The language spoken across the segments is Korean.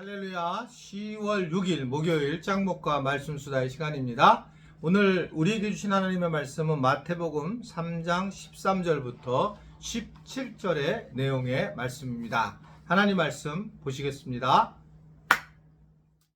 할렐루야. 10월 6일 목요일 짱목과 말씀 수다의 시간입니다. 오늘 우리에게 주신 하나님의 말씀은 마태복음 3장 13절부터 17절의 내용의 말씀입니다. 하나님 말씀 보시겠습니다.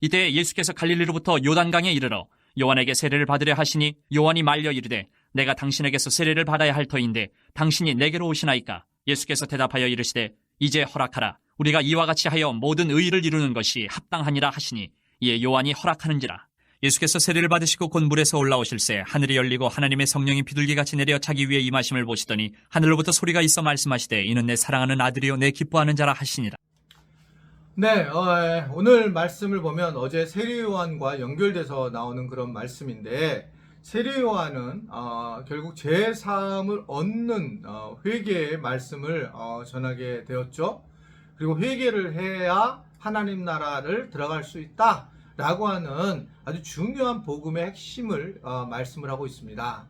이때 예수께서 갈릴리로부터 요단강에 이르러 요한에게 세례를 받으려 하시니 요한이 말려 이르되 내가 당신에게서 세례를 받아야 할 터인데 당신이 내게로 오시나이까? 예수께서 대답하여 이르시되 이제 허락하라. 우리가 이와 같이 하여 모든 의의를 이루는 것이 합당하니라 하시니 이에 요한이 허락하는지라. 예수께서 세례를 받으시고 곧 물에서 올라오실새 하늘이 열리고 하나님의 성령이 비둘기같이 내려 자기 위에 임하심을 보시더니 하늘로부터 소리가 있어 말씀하시되 이는 내 사랑하는 아들이요 내 기뻐하는 자라 하시니라. 네, 오늘 말씀을 보면 어제 세례요한과 연결돼서 나오는 그런 말씀인데, 세례요한은 결국 제3을 얻는 회개의 말씀을 전하게 되었죠. 그리고 회개를 해야 하나님 나라를 들어갈 수 있다 라고 하는 아주 중요한 복음의 핵심을 말씀을 하고 있습니다.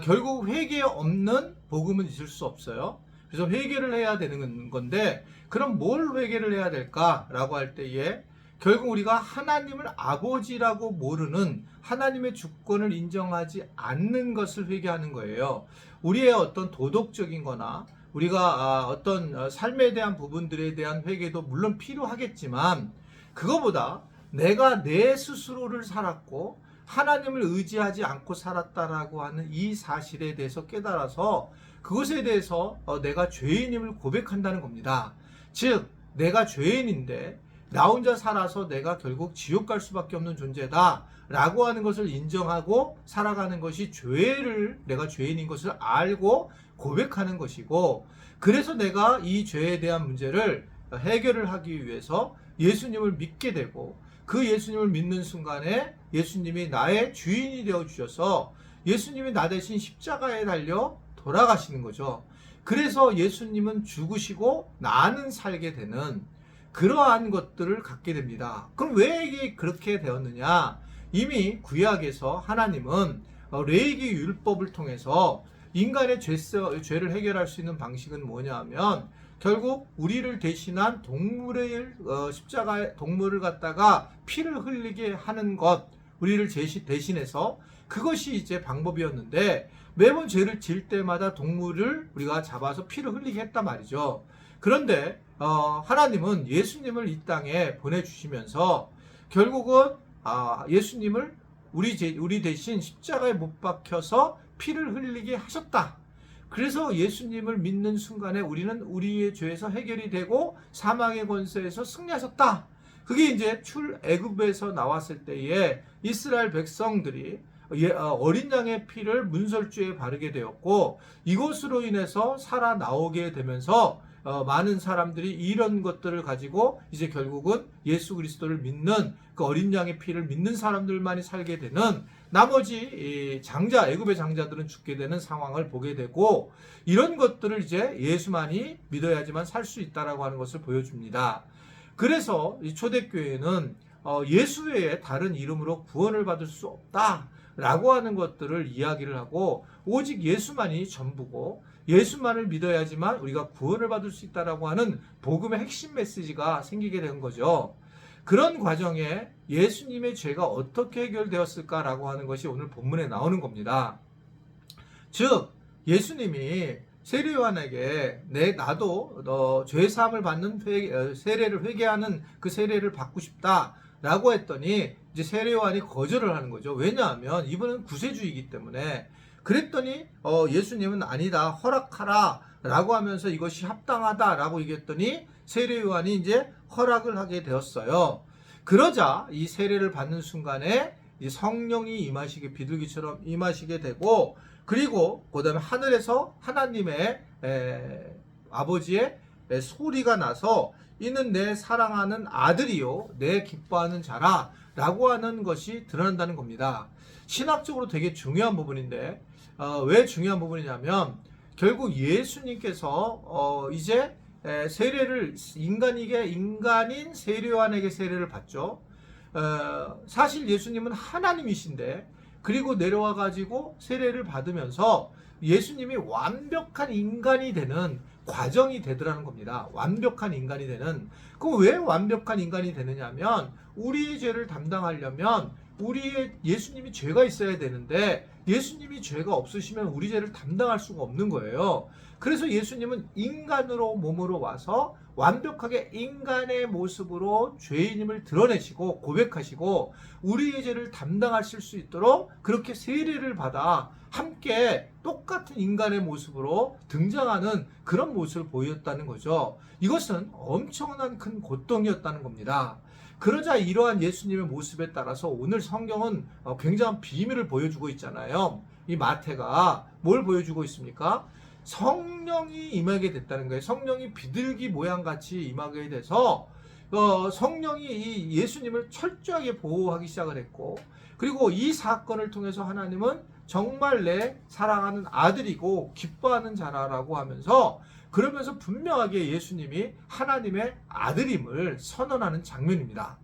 결국 회개 없는 복음은 있을 수 없어요. 그래서 회개를 해야 되는 건데, 그럼 뭘 회개를 해야 될까라고 할 때에 결국 우리가 하나님을 아버지라고 모르는, 하나님의 주권을 인정하지 않는 것을 회개하는 거예요. 우리의 어떤 도덕적인 거나 우리가 어떤 삶에 대한 부분들에 대한 회개도 물론 필요하겠지만, 그거보다 내가 내 스스로를 살았고 하나님을 의지하지 않고 살았다라고 하는 이 사실에 대해서 깨달아서 그것에 대해서 내가 죄인임을 고백한다는 겁니다. 즉, 내가 죄인인데 나 혼자 살아서 내가 결국 지옥 갈 수밖에 없는 존재다 라고 하는 것을 인정하고 살아가는 것이 내가 죄인인 것을 알고 고백하는 것이고, 그래서 내가 이 죄에 대한 문제를 해결을 하기 위해서 예수님을 믿게 되고, 그 예수님을 믿는 순간에 예수님이 나의 주인이 되어 주셔서 예수님이 나 대신 십자가에 달려 돌아가시는 거죠. 그래서 예수님은 죽으시고 나는 살게 되는 그러한 것들을 갖게 됩니다. 그럼 왜 이게 그렇게 되었느냐? 이미 구약에서 하나님은 레위기 율법을 통해서 인간의 죄를 해결할 수 있는 방식은 뭐냐 하면, 결국 우리를 대신한 십자가의 동물을 갖다가 피를 흘리게 하는 것, 우리를 대신해서 그것이 이제 방법이었는데, 매번 죄를 지을 때마다 동물을 우리가 잡아서 피를 흘리게 했단 말이죠. 그런데 하나님은 예수님을 이 땅에 보내주시면서 결국은 예수님을 우리 대신 십자가에 못 박혀서 피를 흘리게 하셨다. 그래서 예수님을 믿는 순간에 우리는 우리의 죄에서 해결이 되고 사망의 권세에서 승리하셨다. 그게 이제 출애굽에서 나왔을 때에 이스라엘 백성들이 어린 양의 피를 문설주에 바르게 되었고, 이것으로 인해서 살아나오게 되면서 많은 사람들이 이런 것들을 가지고 이제 결국은 예수 그리스도를 믿는, 그 어린 양의 피를 믿는 사람들만이 살게 되는, 나머지 애굽의 장자들은 죽게 되는 상황을 보게 되고, 이런 것들을 이제 예수만이 믿어야지만 살 수 있다라고 하는 것을 보여줍니다. 그래서 이 초대교회는 예수 외에 다른 이름으로 구원을 받을 수 없다라고 하는 것들을 이야기를 하고, 오직 예수만이 전부고 예수만을 믿어야지만 우리가 구원을 받을 수 있다라고 하는 복음의 핵심 메시지가 생기게 된 거죠. 그런 과정에 예수님의 죄가 어떻게 해결되었을까라고 하는 것이 오늘 본문에 나오는 겁니다. 즉, 예수님이 세례요한에게 나도 죄 사함을 받는 세례를 회개하는 그 세례를 받고 싶다라고 했더니 이제 세례요한이 거절을 하는 거죠. 왜냐하면 이분은 구세주이기 때문에. 그랬더니 예수님은 아니다, 허락하라 라고 하면서 이것이 합당하다라고 얘기했더니 세례요한이 이제 허락을 하게 되었어요. 그러자 이 세례를 받는 순간에 성령이 비둘기처럼 임하시게 되고, 그리고 그 다음에 하늘에서 하나님의 아버지의 소리가 나서 이는 내 사랑하는 아들이요 내 기뻐하는 자라 라고 하는 것이 드러난다는 겁니다. 신학적으로 되게 중요한 부분인데, 왜 중요한 부분이냐면, 결국 예수님께서 이제 세례를 인간인 세례요한에게 세례를 받죠. 사실 예수님은 하나님이신데, 그리고 내려와 가지고 세례를 받으면서 예수님이 완벽한 인간이 되는 과정이 되더라는 겁니다. 완벽한 인간이 되는. 그럼 왜 완벽한 인간이 되느냐면 우리의 죄를 담당하려면 우리의 예수님이 죄가 있어야 되는데 예수님이 죄가 없으시면 우리 죄를 담당할 수가 없는 거예요. 그래서 예수님은 인간으로 몸으로 와서 완벽하게 인간의 모습으로 죄인임을 드러내시고 고백하시고 우리의 죄를 담당하실 수 있도록 그렇게 세례를 받아 함께 똑같은 인간의 모습으로 등장하는 그런 모습을 보였다는 거죠. 이것은 엄청난 큰 고통이었다는 겁니다. 그러자 이러한 예수님의 모습에 따라서 오늘 성경은 굉장한 비밀을 보여주고 있잖아요. 이 마태가 뭘 보여주고 있습니까? 성령이 임하게 됐다는 거예요. 성령이 비둘기 모양같이 임하게 돼서 성령이 이 예수님을 철저하게 보호하기 시작을 했고, 그리고 이 사건을 통해서 하나님은 정말 내 사랑하는 아들이고 기뻐하는 자라라고 하면서, 그러면서 분명하게 예수님이 하나님의 아들임을 선언하는 장면입니다.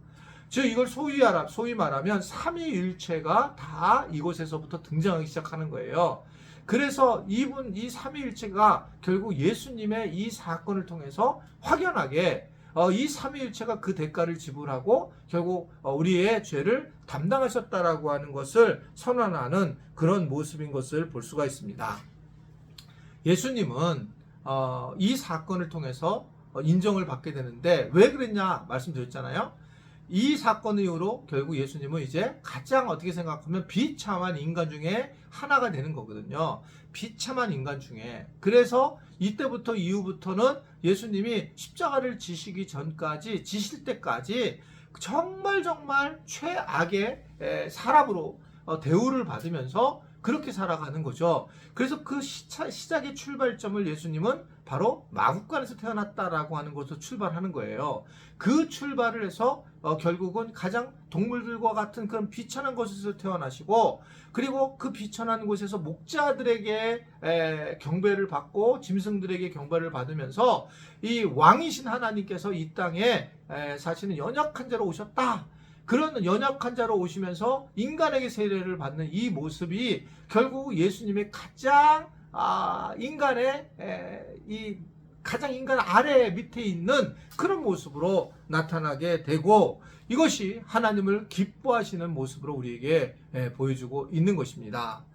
즉 이걸 소위 말하면 삼위일체가 다 이곳에서부터 등장하기 시작하는 거예요. 그래서 이 삼위일체가 결국 예수님의 이 사건을 통해서 확연하게 이 삼위일체가 그 대가를 지불하고 결국 우리의 죄를 담당하셨다라고 하는 것을 선언하는 그런 모습인 것을 볼 수가 있습니다. 예수님은 이 사건을 통해서 인정을 받게 되는데 왜 그랬냐 말씀드렸잖아요. 이 사건 이후로 결국 예수님은 이제 가장 어떻게 생각하면 비참한 인간 중에 하나가 되는 거거든요. 비참한 인간 중에. 그래서 이때부터 이후부터는 예수님이 십자가를 지시기 전까지, 지실 때까지 정말 최악의 사람으로 대우를 받으면서 그렇게 살아가는 거죠. 그래서 그 시작의 출발점을 예수님은 바로 마구간에서 태어났다라고 하는 것으로 출발하는 거예요. 그 출발을 해서 결국은 가장 동물들과 같은 그런 비천한 곳에서 태어나시고, 그리고 그 비천한 곳에서 목자들에게 경배를 받고 짐승들에게 경배를 받으면서 이 왕이신 하나님께서 이 땅에 사실은 연약한 자로 오셨다. 그런 연약한 자로 오시면서 인간에게 세례를 받는 이 모습이 결국 예수님의 가장 가장 인간 아래 밑에 있는 그런 모습으로 나타나게 되고, 이것이 하나님을 기뻐하시는 모습으로 우리에게 보여주고 있는 것입니다.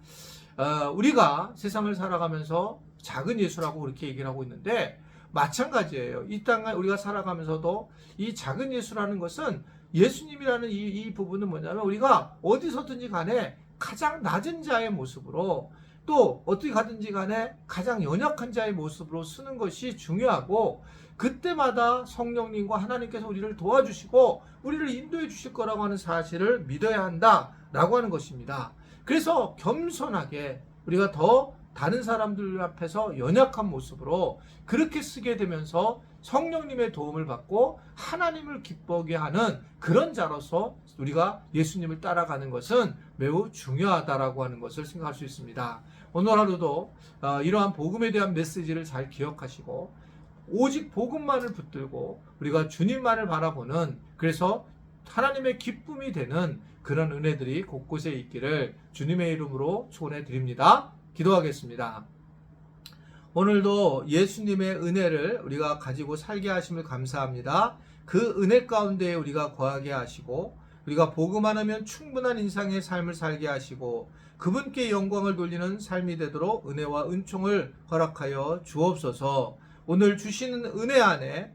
우리가 세상을 살아가면서 작은 예수라고 그렇게 얘기를 하고 있는데 마찬가지예요. 이 땅을 우리가 살아가면서도 이 작은 예수라는 것은, 예수님이라는 이 부분은 뭐냐면 우리가 어디서든지 간에 가장 낮은 자의 모습으로, 또 어떻게 가든지 간에 가장 연약한 자의 모습으로 쓰는 것이 중요하고, 그때마다 성령님과 하나님께서 우리를 도와주시고 우리를 인도해 주실 거라고 하는 사실을 믿어야 한다라고 하는 것입니다. 그래서 겸손하게 우리가 더 다른 사람들 앞에서 연약한 모습으로 그렇게 쓰게 되면서 성령님의 도움을 받고 하나님을 기쁘게 하는 그런 자로서 우리가 예수님을 따라가는 것은 매우 중요하다라고 하는 것을 생각할 수 있습니다. 오늘 하루도 이러한 복음에 대한 메시지를 잘 기억하시고 오직 복음만을 붙들고 우리가 주님만을 바라보는, 그래서 하나님의 기쁨이 되는 그런 은혜들이 곳곳에 있기를 주님의 이름으로 축원해 드립니다. 기도하겠습니다. 오늘도 예수님의 은혜를 우리가 가지고 살게 하심을 감사합니다. 그 은혜 가운데 우리가 거하게 하시고 우리가 복음 하나면 충분한 인상의 삶을 살게 하시고 그분께 영광을 돌리는 삶이 되도록 은혜와 은총을 허락하여 주옵소서. 오늘 주시는 은혜 안에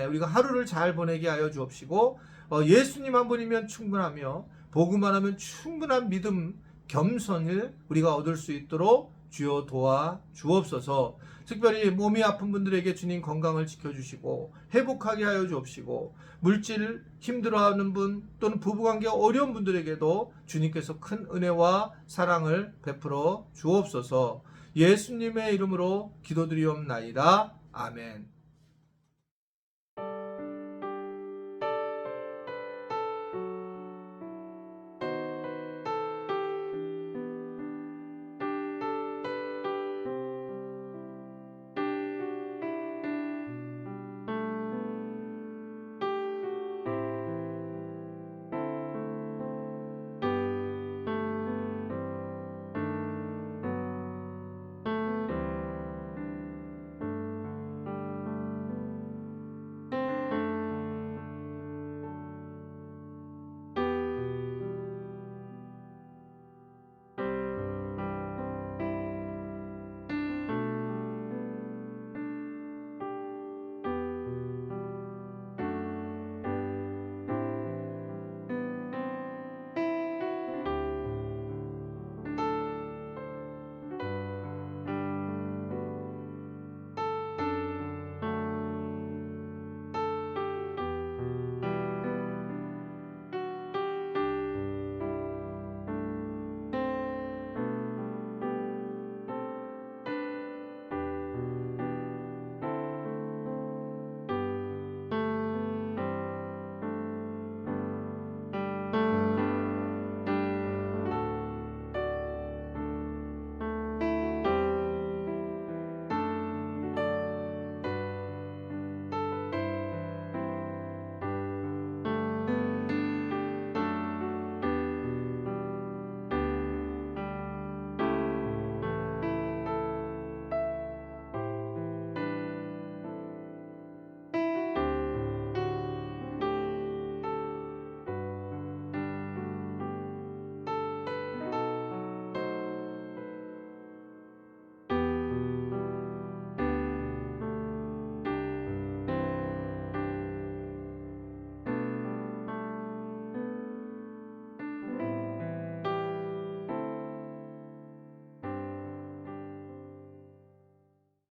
우리가 하루를 잘 보내게 하여 주옵시고 예수님 한 분이면 충분하며 복음 하나면 충분한 믿음, 겸손을 우리가 얻을 수 있도록 주여 도와 주옵소서. 특별히 몸이 아픈 분들에게 주님 건강을 지켜주시고 회복하게 하여 주옵시고, 물질 힘들어하는 분 또는 부부관계 어려운 분들에게도 주님께서 큰 은혜와 사랑을 베풀어 주옵소서. 예수님의 이름으로 기도드리옵나이다. 아멘.